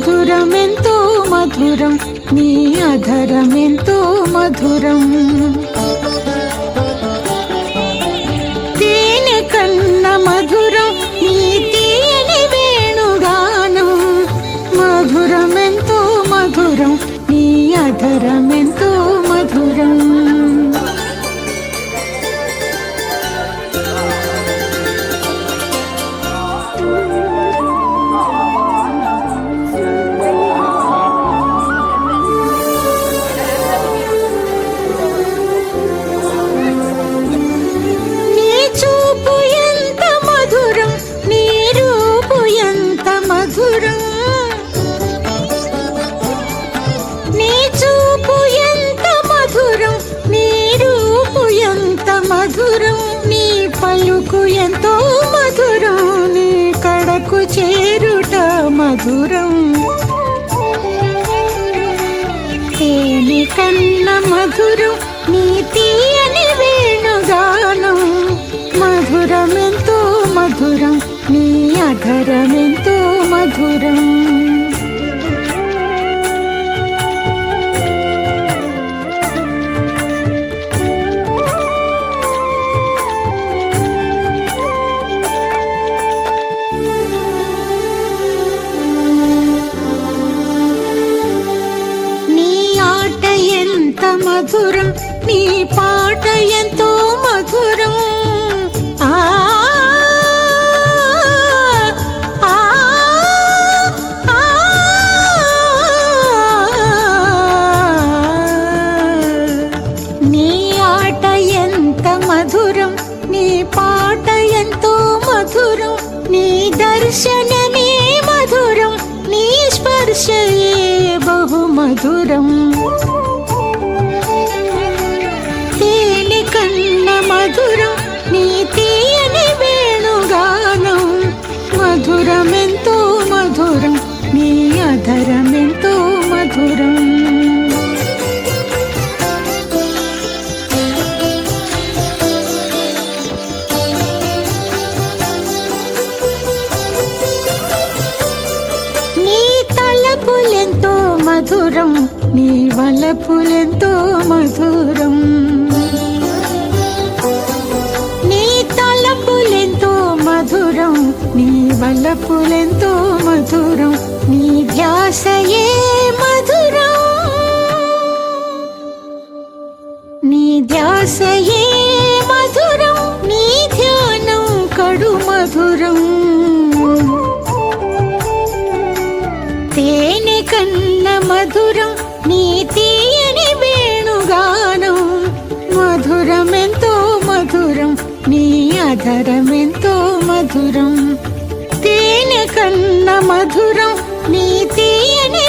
మధురమెంతో మధురం నీ అధరమెంతో మధురం తేనె కన్న మధురం నీ తీయని వేణుగానం మధురమెంతో మధురం నీ అధరమెంతో మధురం మధురం నీ పలుకు ఎంతో మధురం నీ కడకు చేరుట మధురం తేనె కన్న మధురం నీ తీయని వేణుగానం మధురమెంతో మధురం నీ అధరమెంతో మధురం మధురం నీ పాట ఎంతో మధురం నీ ఆట ఎంత మధురం నీ పాట ఎంతో మధురం నీ దర్శనమే మధురం నీ స్పర్శయే బహు మధురం మధురం నీ తీయని వేణుగానం మధురమెంతో మధురం నీ అధరమెంతో మధురం నీ తలపులెంతో మధురం నీ వలపులెంతో మధురం మధురం నీ వల్లపులెంతో మధురం నీ ధ్యాసయే మధురం నీ ధ్యాసయే మధురం నీ ధ్యానం కడు మధురం తేనె కన్న మధురం నీ తీయని వేణుగానం మధురమెంతో మధురం నీ అధరమెంతో మధురం తేనె కన్న మధురం నీ తీయని